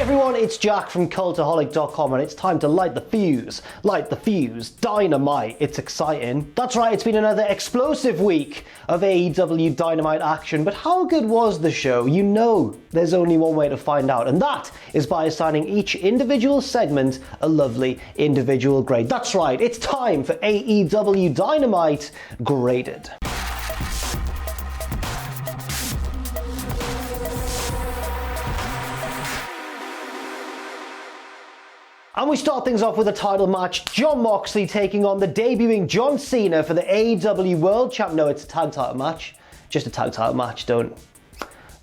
everyone, it's Jack from Cultaholic.com and it's time to light the fuse. Light the fuse. Dynamite. It's exciting. That's right, it's been another explosive week of AEW Dynamite action, but how good was the show? You know there's only one way to find out, and that is by assigning each individual segment a lovely individual grade. That's right, it's time for AEW Dynamite Graded. And we start things off with a title match. Jon Moxley taking on the debuting John Cena for the AEW World Champ. No, it's a tag title match. Just a tag title match. Don't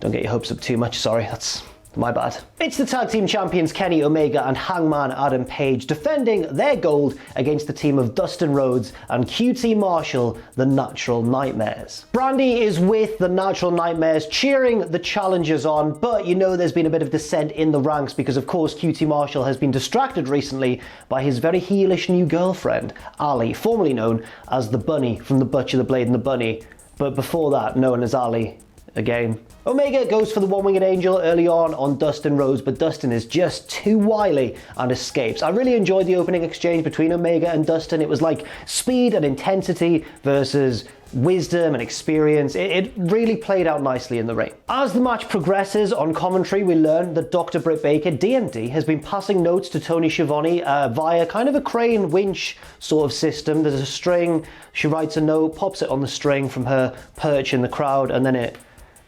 get your hopes up too much. Sorry, that's my bad. It's the tag team champions Kenny Omega and Hangman Adam Page defending their gold against the team of Dustin Rhodes and QT Marshall, the Natural Nightmares. Brandy is with the Natural Nightmares cheering the challengers on, but you know there's been a bit of dissent in the ranks because of course QT Marshall has been distracted recently by his very heelish new girlfriend, Ali, formerly known as the Bunny from The Butcher, the Blade and the Bunny, but before that known as Ali again. Omega goes for the one-winged angel early on Dustin Rhodes, but Dustin is just too wily and escapes. I really enjoyed the opening exchange between Omega and Dustin. It was like speed and intensity versus wisdom and experience. It really played out nicely in the ring. As the match progresses, on commentary we learn that Dr. Britt Baker, DMD, has been passing notes to Tony Schiavone via kind of a crane winch sort of system. There's a string, she writes a note, pops it on the string from her perch in the crowd, and then it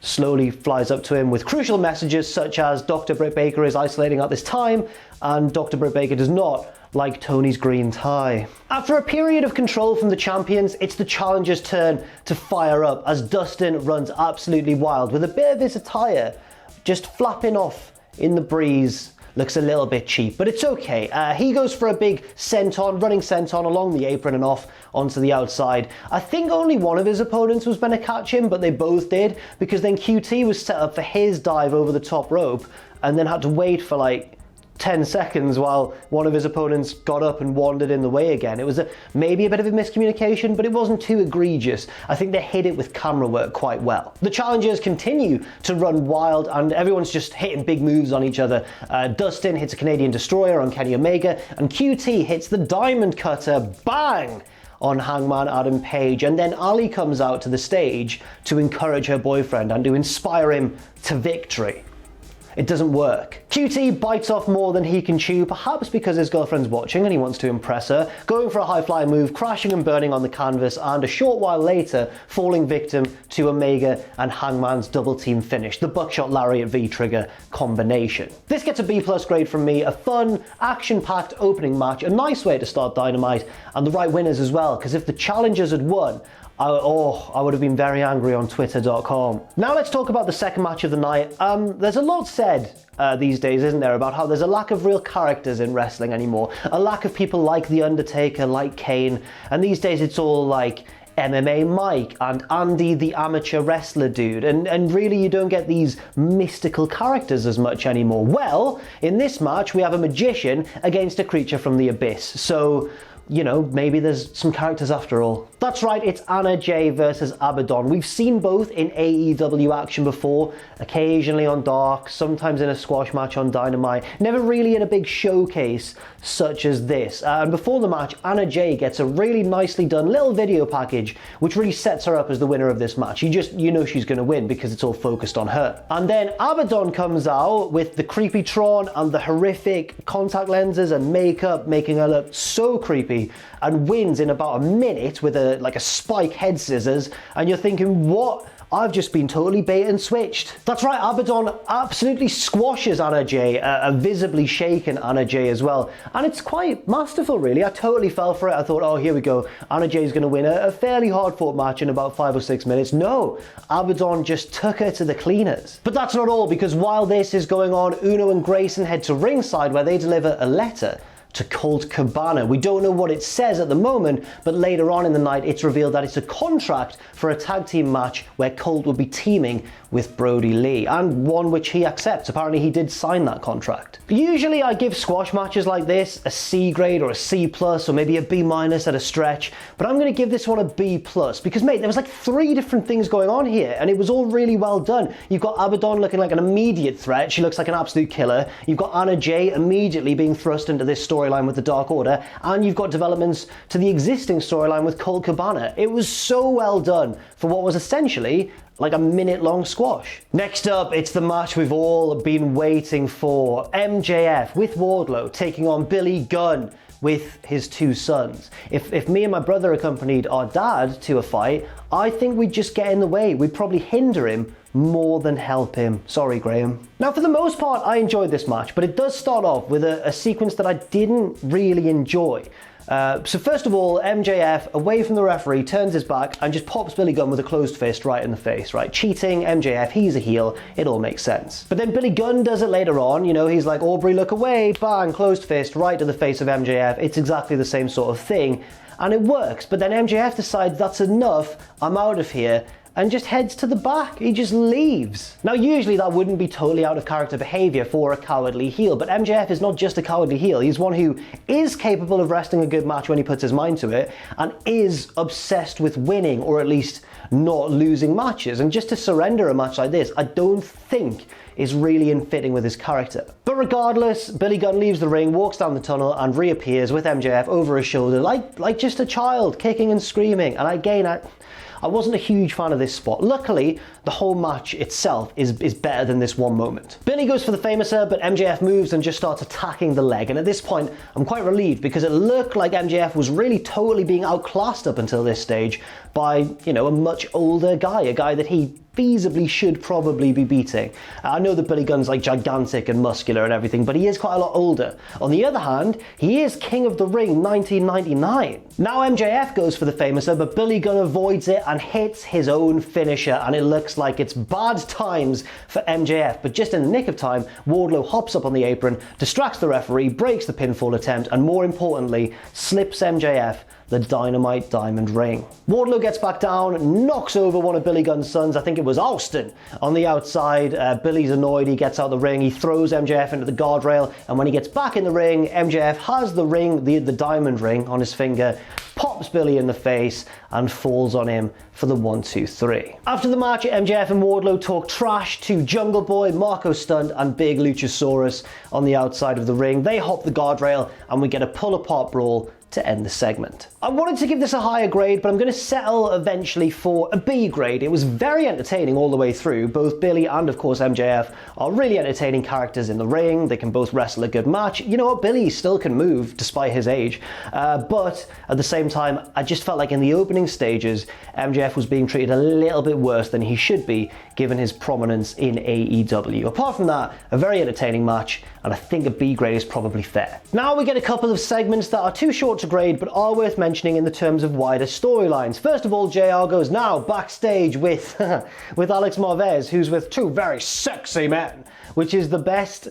slowly flies up to him with crucial messages such as Dr. Britt Baker is isolating at this time and Dr. Britt Baker does not like Tony's green tie. After a period of control from the champions, it's the challengers' turn to fire up as Dustin runs absolutely wild with a bit of his attire just flapping off in the breeze. Looks a little bit cheap, but it's okay. He goes for a big senton, running senton along the apron and off onto the outside. I think only one of his opponents was going to catch him, but they both did, because then QT was set up for his dive over the top rope and then had to wait for like 10 seconds while one of his opponents got up and wandered in the way again. It was maybe a bit of a miscommunication, but it wasn't too egregious. I think they hid it with camera work quite well. The challengers continue to run wild and everyone's just hitting big moves on each other. Dustin hits a Canadian Destroyer on Kenny Omega and QT hits the Diamond Cutter, bang, on Hangman Adam Page, and then Ali comes out to the stage to encourage her boyfriend and to inspire him to victory. It doesn't work. QT bites off more than he can chew, perhaps because his girlfriend's watching and he wants to impress her, going for a high-flying move, crashing and burning on the canvas, and a short while later, falling victim to Omega and Hangman's double-team finish, the Buckshot Lariat V-Trigger combination. This gets a B+ grade from me, a fun, action-packed opening match, a nice way to start Dynamite, and the right winners as well, because if the challengers had won, I would have been very angry on Twitter.com. Now let's talk about the second match of the night. There's a lot said these days, isn't there, about how there's a lack of real characters in wrestling anymore. A lack of people like The Undertaker, like Kane, and these days it's all like MMA Mike and Andy the amateur wrestler dude, and really you don't get these mystical characters as much anymore. Well, in this match we have a magician against a creature from the abyss, so you know, maybe there's some characters after all. That's right, it's Anna Jay versus Abadon. We've seen both in AEW action before, occasionally on Dark, sometimes in a squash match on Dynamite, never really in a big showcase such as this. And before the match, Anna Jay gets a really nicely done little video package which really sets her up as the winner of this match. You know she's going to win because it's all focused on her. And then Abadon comes out with the creepy Tron and the horrific contact lenses and makeup, making her look so creepy, and wins in about a minute with a spike head scissors, and you're thinking, what? I've just been totally bait and switched. That's right, Abadon absolutely squashes Anna Jay, a visibly shaken Anna Jay as well, and it's quite masterful really. I totally fell for it. I thought, oh, here we go, Anna Jay's going to win a fairly hard fought match in about 5 or 6 minutes. No, Abadon just took her to the cleaners. But that's not all, because while this is going on, Uno and Grayson head to ringside where they deliver a letter to Colt Cabana. We don't know what it says at the moment, but later on in the night it's revealed that it's a contract for a tag team match where Colt will be teaming with Brody Lee, and one which he accepts. Apparently he did sign that contract. Usually I give squash matches like this a C grade or a C plus or maybe a B minus at a stretch, but I'm going to give this one a B plus because, mate, there was like 3 different things going on here and it was all really well done. You've got Abadon looking like an immediate threat. She looks like an absolute killer. You've got Anna Jay immediately being thrust into this storyline with the Dark Order, and you've got developments to the existing storyline with Colt Cabana. It was so well done for what was essentially like a minute-long squash. Next up, it's the match we've all been waiting for. MJF with Wardlow taking on Billy Gunn with his 2 sons. If me and my brother accompanied our dad to a fight, I think we'd just get in the way. We'd probably hinder him more than help him. Sorry, Graham. Now, for the most part, I enjoyed this match, but it does start off with a sequence that I didn't really enjoy. So first of all, MJF, away from the referee, turns his back and just pops Billy Gunn with a closed fist right in the face, right? Cheating, MJF, he's a heel, it all makes sense. But then Billy Gunn does it later on, you know, he's like, Aubrey, look away, bang, closed fist right to the face of MJF. It's exactly the same sort of thing, and it works. But then MJF decides that's enough, I'm out of here, and just heads to the back. He just leaves. Now, usually that wouldn't be totally out of character behavior for a cowardly heel, but MJF is not just a cowardly heel. He's one who is capable of wrestling a good match when he puts his mind to it, and is obsessed with winning, or at least not losing matches. And just to surrender a match like this, I don't think is really in fitting with his character. But regardless, Billy Gunn leaves the ring, walks down the tunnel, and reappears with MJF over his shoulder, like just a child, kicking and screaming. And again, I wasn't a huge fan of this spot. Luckily, the whole match itself is better than this one moment. Billy goes for the famouser, but MJF moves and just starts attacking the leg. And at this point, I'm quite relieved because it looked like MJF was really totally being outclassed up until this stage by, you know, a much older guy, a guy that he feasibly should probably be beating. I know that Billy Gunn's like gigantic and muscular and everything, but he is quite a lot older. On the other hand, he is King of the Ring 1999. Now MJF goes for the famouser, but Billy Gunn avoids it and hits his own finisher, and it looks like it's bad times for MJF. But just in the nick of time, Wardlow hops up on the apron, distracts the referee, breaks the pinfall attempt, and more importantly, slips MJF the Dynamite Diamond Ring. Wardlow gets back down, knocks over one of Billy Gunn's sons, I think it was Austin, on the outside. Billy's annoyed, he gets out the ring, he throws MJF into the guardrail, and when he gets back in the ring, MJF has the ring, the diamond ring on his finger, pops Billy in the face, and falls on him for the 1, 2, 3. After the match, MJF and Wardlow talk trash to Jungle Boy, Marco Stunt, and Big Luchasaurus on the outside of the ring. They hop the guardrail, and we get a pull-apart brawl to end the segment. I wanted to give this a higher grade, but I'm going to settle eventually for a B grade. It was very entertaining all the way through. Both Billy and, of course, MJF are really entertaining characters in the ring. They can both wrestle a good match. You know what? Billy still can move despite his age. But at the same time, I just felt like in the opening stages, MJF was being treated a little bit worse than he should be, given his prominence in AEW. Apart from that, a very entertaining match, and I think a B grade is probably fair. Now we get a couple of segments that are too short to grade, but are worth mentioning in the terms of wider storylines. First of all, JR goes now backstage with Alex Marvez, who's with 2 very sexy men, which is the best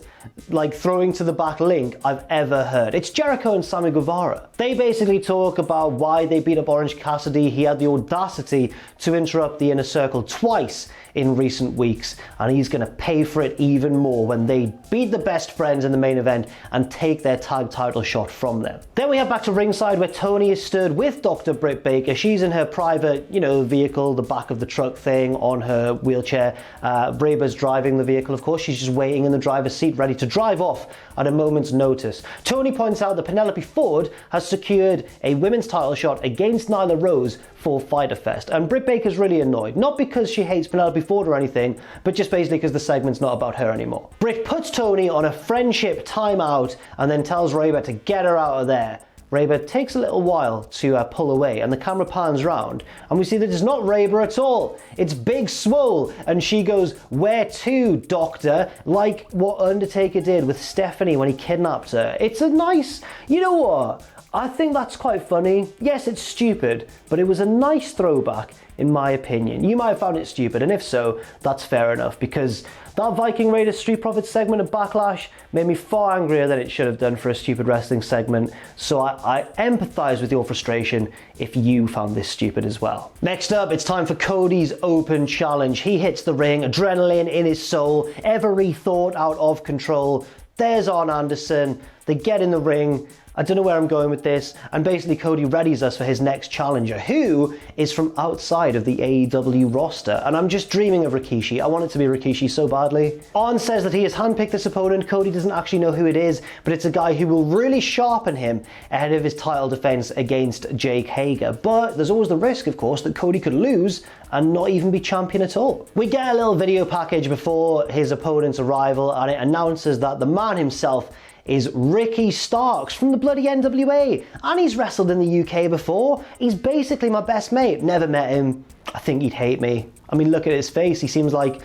like throwing to the back link I've ever heard. It's Jericho and Sammy Guevara. They basically talk about why they beat up Orange Cassidy. He had the audacity to interrupt the Inner Circle twice in recent weeks, and he's going to pay for it even more when they beat the Best Friends in the main event and take their tag title shot from them. Then we head back to ringside where Tony is stood with Dr. Britt Baker. She's in her private, vehicle, the back of the truck thing, on her wheelchair. Reba's driving the vehicle, of course. She's just waiting in the driver's seat, ready to drive off at a moment's notice. Tony points out that Penelope Ford has secured a women's title shot against Nyla Rose for Fyter Fest, and Britt Baker's really annoyed, not because she hates Penelope Ford or anything, but just basically because the segment's not about her anymore. Britt puts Tony on a friendship timeout and then tells Reba to get her out of there. Reba takes a little while to pull away, and the camera pans round and we see that it's not Reba at all, it's Big Swole, and she goes, "Where to, Doctor?" like what Undertaker did with Stephanie when he kidnapped her. It's a nice, you know what? I think that's quite funny. Yes, it's stupid, but it was a nice throwback in my opinion. You might have found it stupid, and if so, that's fair enough, because that Viking Raiders Street Profits segment of Backlash made me far angrier than it should have done for a stupid wrestling segment, so I empathise with your frustration if you found this stupid as well. Next up, it's time for Cody's open challenge. He hits the ring, adrenaline in his soul, every thought out of control. There's Arn Anderson, they get in the ring. I don't know where I'm going with this, and basically Cody readies us for his next challenger, who is from outside of the AEW roster, and I'm just dreaming of Rikishi. I want it to be Rikishi so badly. Arn says that he has handpicked this opponent. Cody doesn't actually know who it is, but it's a guy who will really sharpen him ahead of his title defense against Jake Hager. But there's always the risk, of course, that Cody could lose and not even be champion at all. We get a little video package before his opponent's arrival, and it announces that the man himself is Ricky Starks from the bloody NWA, and he's wrestled in the UK before. He's basically my best mate. Never met him. I think he'd hate me. I mean, look at his face. He seems like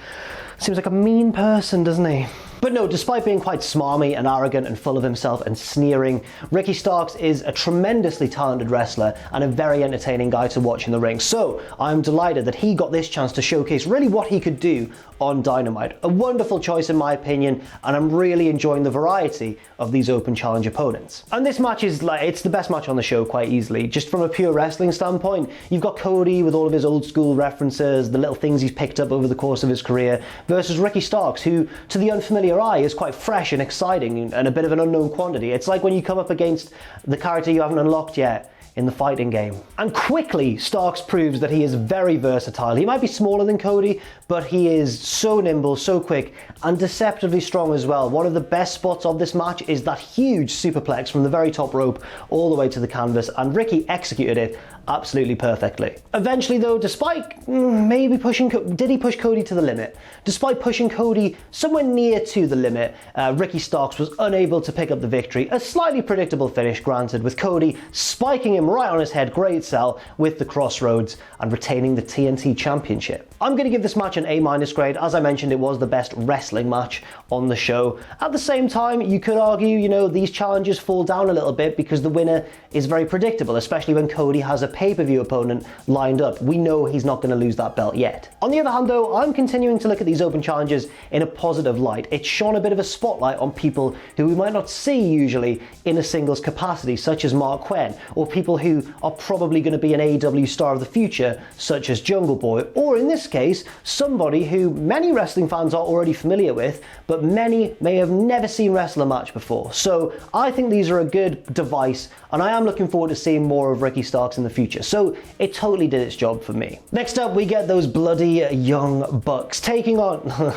a mean person, doesn't he? But no, despite being quite smarmy and arrogant and full of himself and sneering, Ricky Starks is a tremendously talented wrestler and a very entertaining guy to watch in the ring. So I'm delighted that he got this chance to showcase really what he could do on Dynamite. A wonderful choice in my opinion, and I'm really enjoying the variety of these open challenge opponents. And this match is it's the best match on the show quite easily. Just from a pure wrestling standpoint, you've got Cody with all of his old school references, the little things he's picked up over the course of his career, versus Ricky Starks, who to the unfamiliar eye is quite fresh and exciting and a bit of an unknown quantity. It's like when you come up against the character you haven't unlocked yet in the fighting game. And quickly, Starks proves that he is very versatile. He might be smaller than Cody, but he is so nimble, so quick, and deceptively strong as well. One of the best spots of this match is that huge superplex from the very top rope all the way to the canvas, and Ricky executed it absolutely perfectly. Eventually though, despite maybe did he push Cody to the limit? Despite pushing Cody somewhere near to the limit, Ricky Starks was unable to pick up the victory. A slightly predictable finish, granted, with Cody spiking him right on his head, great sell, with the crossroads and retaining the TNT Championship. I'm going to give this match an A- grade. As I mentioned, it was the best wrestling match on the show. At the same time, you could argue, these challenges fall down a little bit because the winner is very predictable, especially when Cody has a pay-per-view opponent lined up. We know he's not going to lose that belt yet. On the other hand though, I'm continuing to look at these open challenges in a positive light. It's shone a bit of a spotlight on people who we might not see usually in a singles capacity, such as Mark Quinn, or people who are probably going to be an AEW star of the future, such as Jungle Boy, or in this case, somebody who many wrestling fans are already familiar with, but many may have never seen wrestle a match before. So I think these are a good device, and I am looking forward to seeing more of Ricky Starks in the future. So it totally did its job for me. Next up, we get those bloody Young Bucks taking on...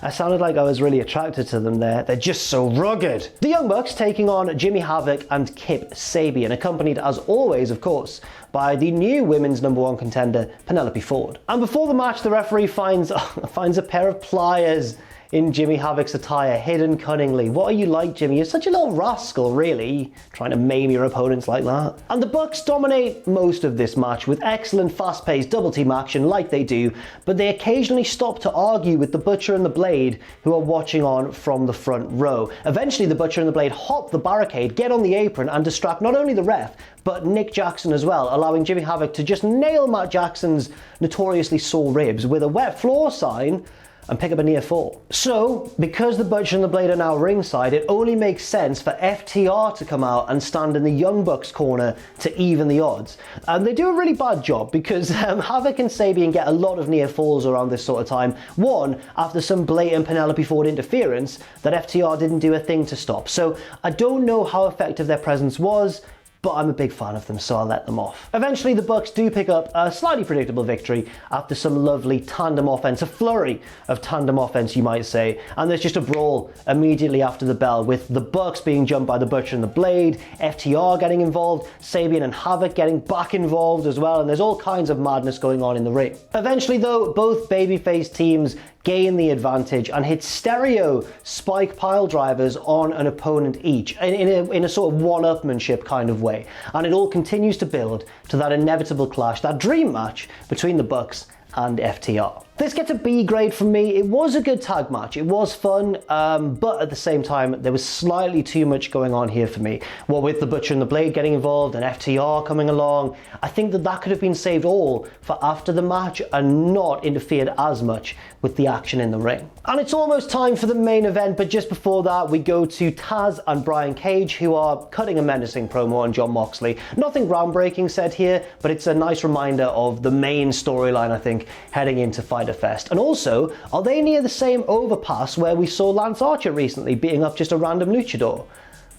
I sounded like I was really attracted to them there. They're just so rugged. The Young Bucks taking on Jimmy Havoc and Kip Sabian, accompanied as always, of course, by the new women's #1 contender, Penelope Ford. And before the match, the referee finds a pair of pliers in Jimmy Havoc's attire, hidden cunningly. What are you like, Jimmy? You're such a little rascal, really, trying to maim your opponents like that. And the Bucks dominate most of this match with excellent fast-paced double team action like they do, but they occasionally stop to argue with the Butcher and the Blade, who are watching on from the front row. Eventually, the Butcher and the Blade hop the barricade, get on the apron, and distract not only the ref, but Nick Jackson as well, allowing Jimmy Havoc to just nail Matt Jackson's notoriously sore ribs with a wet floor sign and pick up a near fall. So, because the Butcher and the Blade are now ringside, it only makes sense for FTR to come out and stand in the Young Bucks corner to even the odds. And they do a really bad job because Havoc and Sabian get a lot of near falls around this sort of time. One, after some blatant Penelope Ford interference that FTR didn't do a thing to stop. So I don't know how effective their presence was, but I'm a big fan of them, so I'll let them off. Eventually, the Bucks do pick up a slightly predictable victory after some lovely tandem offense, a flurry of tandem offense, you might say. And there's just a brawl immediately after the bell, with the Bucks being jumped by the Butcher and the Blade, FTR getting involved, Sabian and Havoc getting back involved as well, and there's all kinds of madness going on in the ring. Eventually, though, both babyface teams gain the advantage and hit stereo spike pile drivers on an opponent each in a sort of one-upmanship kind of way. And it all continues to build to that inevitable clash, that dream match between the Bucks and FTR. This gets a B grade from me. It was a good tag match. It was fun, but at the same time, there was slightly too much going on here for me. What with the Butcher and the Blade getting involved and FTR coming along, I think that could have been saved all for after the match and not interfered as much with the action in the ring. And it's almost time for the main event, but just before that, we go to Taz and Brian Cage, who are cutting a menacing promo on Jon Moxley. Nothing groundbreaking said here, but it's a nice reminder of the main storyline, I think, heading into Fyter Fest. And also, are they near the same overpass where we saw Lance Archer recently beating up just a random luchador?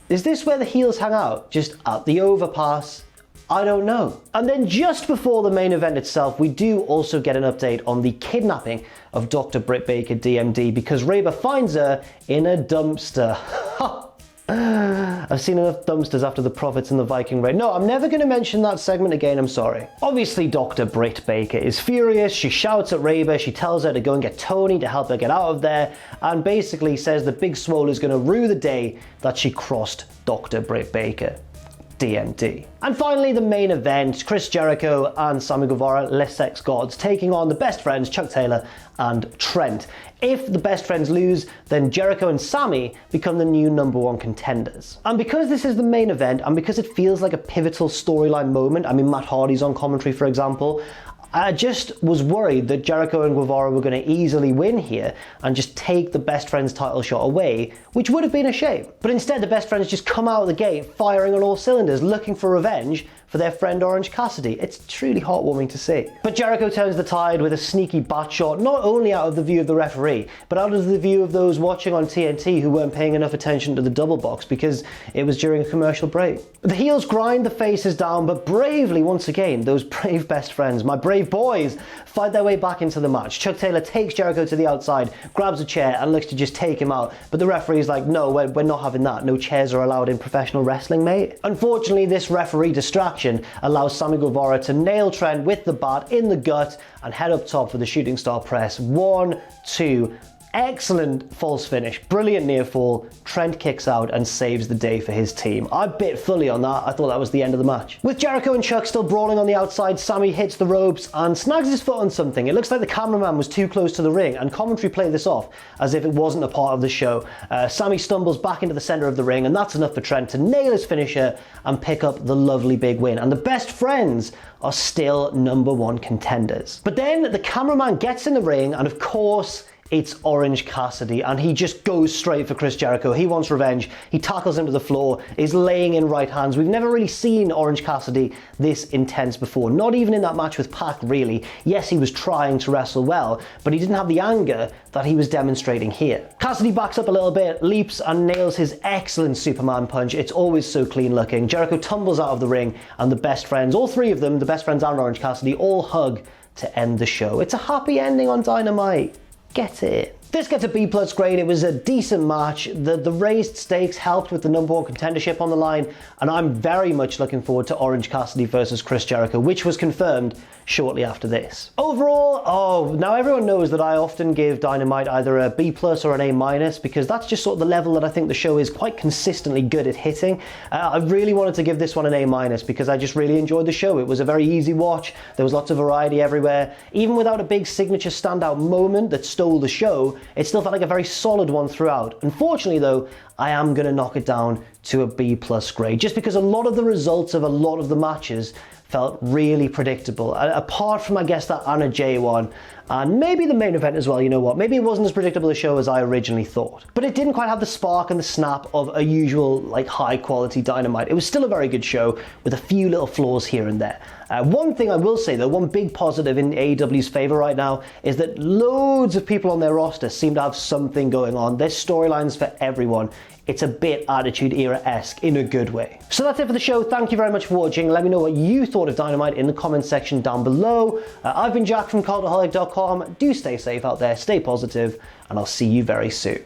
Is this where the heels hang out? Just at the overpass? I don't know. And then just before the main event itself, we do also get an update on the kidnapping of Dr. Britt Baker, DMD, because Reba finds her in a dumpster. I've seen enough dumpsters after the Prophets and the Viking Raid. No, I'm never going to mention that segment again, I'm sorry. Obviously, Dr. Britt Baker is furious. She shouts at Reba. She tells her to go and get Tony to help her get out of there, and basically says the Big Swole is going to rue the day that she crossed Dr. Britt Baker, DMD. And finally, the main event, Chris Jericho and Sammy Guevara, Les Sex Gods, taking on the Best Friends, Chuck Taylor and Trent. If the Best Friends lose, then Jericho and Sammy become the new #1 contenders. And because this is the main event, and because it feels like a pivotal storyline moment, I mean, Matt Hardy's on commentary, for example, I just was worried that Jericho and Guevara were going to easily win here and just take the Best Friends title shot away, which would have been a shame. But instead, the Best Friends just come out of the gate firing on all cylinders, looking for revenge for their friend Orange Cassidy. It's truly heartwarming to see. But Jericho turns the tide with a sneaky bat shot, not only out of the view of the referee, but out of the view of those watching on TNT who weren't paying enough attention to the double box because it was during a commercial break. The heels grind the faces down, but bravely, once again, those brave Best Friends, my brave boys, fight their way back into the match. Chuck Taylor takes Jericho to the outside, grabs a chair and looks to just take him out, but the referee's like, no, we're not having that. No chairs are allowed in professional wrestling, mate. Unfortunately, this referee distraction allows Sammy Guevara to nail Trent with the bat in the gut and head up top for the shooting star press. 1, 2, excellent false finish, brilliant near fall. Trent kicks out and saves the day for his team. I bit fully on that. I thought that was the end of the match. With Jericho and Chuck still brawling on the outside, Sammy hits the ropes and snags his foot on something. It looks like the cameraman was too close to the ring, and commentary played this off as if it wasn't a part of the show. Sammy stumbles back into the center of the ring, and that's enough for Trent to nail his finisher and pick up the lovely big win. And the Best Friends are still #1 contenders. But then the cameraman gets in the ring, and of course, it's Orange Cassidy, and he just goes straight for Chris Jericho. He wants revenge. He tackles him to the floor, is laying in right hands. We've never really seen Orange Cassidy this intense before, not even in that match with Pac, really. Yes, he was trying to wrestle well, but he didn't have the anger that he was demonstrating here. Cassidy backs up a little bit, leaps and nails his excellent Superman punch. It's always so clean looking. Jericho tumbles out of the ring, and the Best Friends, all three of them, the Best Friends and Orange Cassidy, all hug to end the show. It's a happy ending on Dynamite. Get it. This gets a B+ grade. It was a decent match. The raised stakes helped with the #1 contendership on the line, and I'm very much looking forward to Orange Cassidy versus Chris Jericho, which was confirmed shortly after this. Overall, now everyone knows that I often give Dynamite either a B+ or an A- because that's just sort of the level that I think the show is quite consistently good at hitting. I really wanted to give this one an A- because I just really enjoyed the show. It was a very easy watch. There was lots of variety everywhere. Even without a big signature standout moment that stole the show, it still felt like a very solid one throughout. Unfortunately though, I am going to knock it down to a B+ grade, just because a lot of the results of a lot of the matches felt really predictable. Apart from, I guess, that Anna Jay one, and maybe the main event as well, you know what, maybe it wasn't as predictable a show as I originally thought. But it didn't quite have the spark and the snap of a usual, like, high quality Dynamite. It was still a very good show with a few little flaws here and there. One thing I will say though, one big positive in AEW's favor right now is that loads of people on their roster seem to have something going on. There's storylines for everyone. It's a bit Attitude Era-esque in a good way. So that's it for the show. Thank you very much for watching. Let me know what you thought of Dynamite in the comments section down below. I've been Jack from Cultaholic.com. Do stay safe out there, stay positive, and I'll see you very soon.